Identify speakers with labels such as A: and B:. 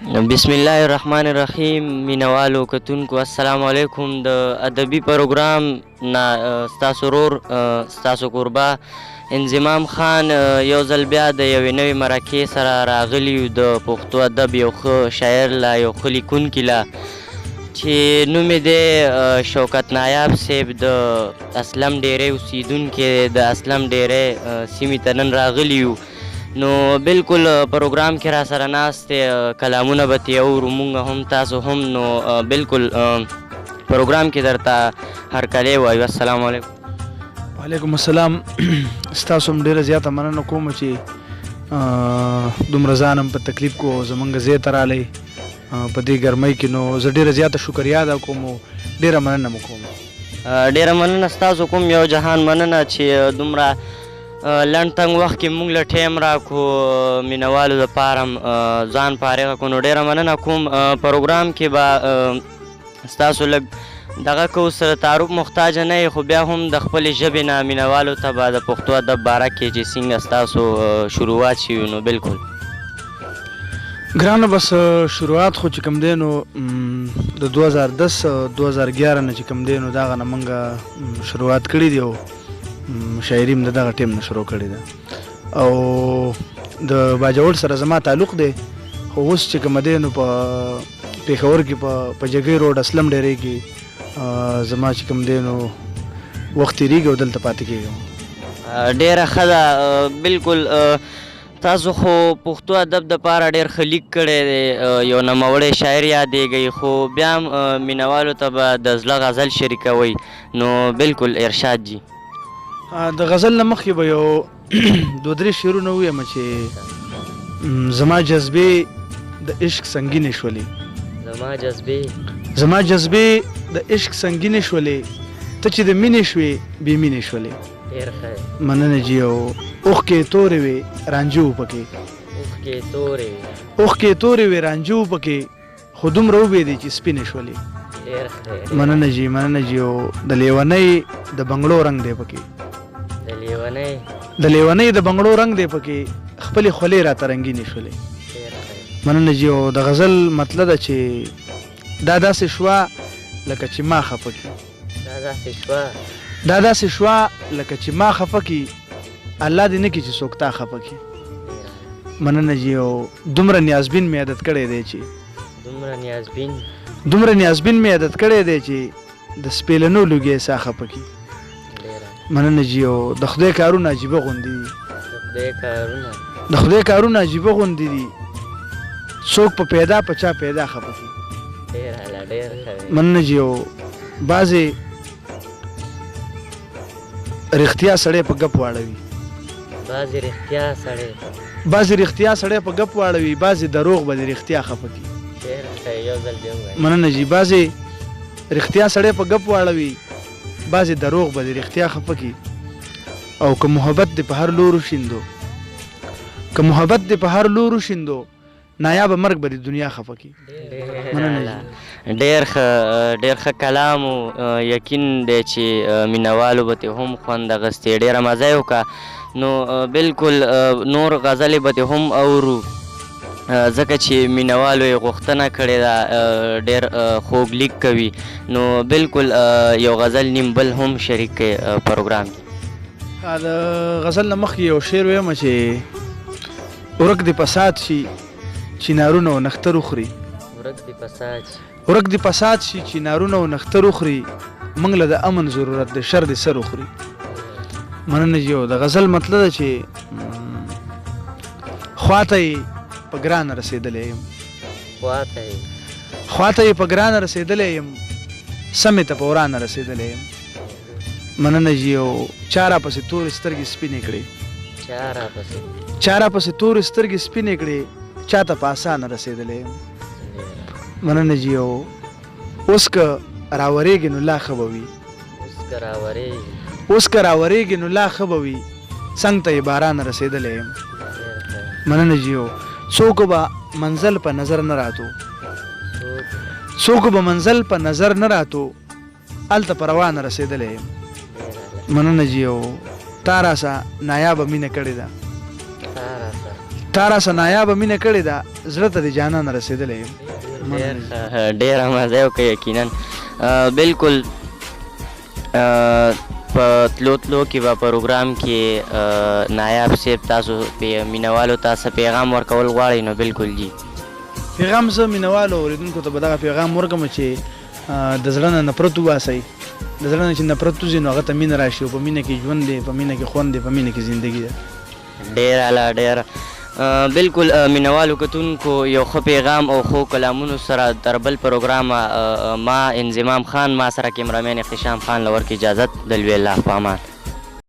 A: بسم الله الرحمن الرحیم. مینوالو کتونکو السلام علیکم. د ادبي پروګرام نه ستاسو ورور ستاسو کوربه انضمام خان یو ځل بیا د یوې نوې مرکې سره راغلي یو د پښتو ادب یو ښه شاعر لا یو ښه لیکونکي لا چې نوم یې دی شوکت نایاب صاحب د اسلم ډیرې اوسیدونکی د اسلم ډیرې سیمې ته نن راغلي یو. نو بالکل پروګرام کې را سره ناست دی، کلامونه به ترې اورو مونږ هم تاسو هم. نو بالکل پروګرام کې درته هرکلی وایو. السلام علیکم.
B: وعلیکم السلام. ستاسو هم ډېره زیاته مننه کوم چې دومره ځان هم په تکلیف کو زمونږ ځای ته رالی په دې ګرمۍ کې. نو زه ډېره زیاته شکریا ادا کوم او ډېره مننه مو کوم.
A: ډېره مننه ستاسو کوم، یو جهان مننه چې دومره لنډ تنګ وخت کې موږ له ټایم راکړو مینوالو دپاره هم ځان فارغه کړو. نو ډېره مننه کوم. پروګرام کې به ستاسو لږ دغه کو سره تعارف محتاجه نه یې، خو بیا هم د خپلې ژبې نه مینوالو ته به د پښتو ادب باره کې چې څنګه ستاسو شروعات شوي. نو بالکل
B: ګرانه بس شروعات خو چې کوم دی نو د 2010-2011 نه چې کوم دی نو دغه نه موږ شروعات کړي دي او شاعري هم د دغه ټیم نه شروع کړې ده او د باجوړ سره زما تعلق دی. خو اوس چې کومه دی نو په پېښور کې په جګۍ روډ اسلم ډیرې کې زما چې کوم دی نو وخت تېرېږي او دلته پاتې کېږم.
A: ډېره ښه ده. بالکل تاسو خو پښتو ادب دپاره ډېر ښه لیک کړی دی، یو نوموړی شاعر یادېږئ، خو بیا هم مینوالو ته به د زړه غزل شریکوئ. نو بالکل ارشاد جي.
B: د غزل نه مخکې به یو 2-3 شعرونه ووایم چې زما جذبې د عشق سنګینې شولې. زما جذبې د عشق سنګینې شولې، ته چې د مینې شوې بې مینې شولې. مننه جي. او اوښکې تورې وې رانجو پکې، اوښکې تورې وې رانجو پکې، خو دومره وبېدې چې سپینې شولې. مننه جي، مننه جي. او د لیونۍ د بنګړو رنګ دی پکې، د لیونۍ د بنګړو رنګ دی پکې، خپلې خولې راته رنګینې شولې. مننه جي. او د غزل مطلب ده چې دا داسې شوه لکه چې ما خفه کي، دا داسې شوه لکه چې ما خفه کي، الله دې نه کړي چې څوک تا خفه کي. مننه جي. او دومره نیازبین مې عادت کړی دی چې دومره نیازبین مې عادت کړی دی چې د سپېلنو لوګي سا خفه کي. مننه جي. او د خدای کارونه عجیبه غوندې دي، د خدای کارونه عجیبه غوندې دي، څوک په پیدا په چا پیدا خفه کي. مننه جي. او بعضې رښتیا سړی په ګپ واړوي، بعضې رښتیا سړی په ګپ واړوي، بعضې دروغ به د رښتیا خفه کي. مننه جي. بعضې رښتیا سړی په ګپ واړوي، بعضې دروغ به د رښتیا خفه کي. او که محبت دې په هر لورو شیندو، که محبت دې په هر لورو شیندو، نایابه مرګ به د دنیا خفه کي.
A: ډېر ښه کلام و. یقین دی چې مینوالو به ترې هم خوند اخیستی، ډېره مزه یې وکړه. نو بالکل نور غزلې به ترې هم اورو ځکه چې مینوالو یې غوښتنه کړې ده، ډېر خوږ لیک کوي. نو بالکل یو غزل نیم بل هم شریک کړئ پروګرام کې.
B: د غزل نه مخکې یو شعر ویم چې ورک دې فساد شي چینارونه و نختر وخوري، ورک دې فساد شي چینارونه و نختر وخوري، موږ له د امن ضرورت د شر دې سر وخوري. مننه جي. او د غزل مطلب ده چې خواته یې په ګرانه رسېدلی یم، خواته یې په ګرانه رسېدلی یم، سمې ته په ورانه رسېدلی یم. مننه جي. او چا راپسې تورې سترګې سپینې کړې، چا راپسې تورې سترګې سپینې کړې، چا ته په اسانه رسېدلی یم. مننه جي. او اوس که راورېږې نو لا ښه به وي، اوس که راورېږې نو لا ښه به وي، څنګ ته یې بارانه رسېدلی یم. مننه جي. او څوک به منزل په نظر نه راتو، څوک به منزل په نظر نه راتو، هلته په روانه رسېدلی یم. مننه جي. او تا راسه نایابه مینه کړې ده، تا راسه نایابه مینه کړې ده زړه ته دې جانانه رسېدلی یم
A: ډېره مزه یې وکړه یقینا بلکل په تلو تلو کې به پروګرام کې نایاب صاحب تاسو مینوالو ته څه پیغام ورکول غواړئ نو بلکل جي
B: پیغام زه مینوالو اورېدونکو ته به دغه پیغام ورکړم چې د زړه نه نفرت وباسئ د زړه نه چې نفرت وځي نو هغه ته مینه راشي او په مینه کې ژوند دی په مینه کې خوند دی په مینه کې زندګي ده
A: ډېر اعلی ډېر بلکل مینوالو کتونکو یو ښه پیغام او ښو کلامونو سره در بل پروګرام ما انضمام خان ما سره کیمرامین اختشام خان لور کې اجازت د لوی الله په امان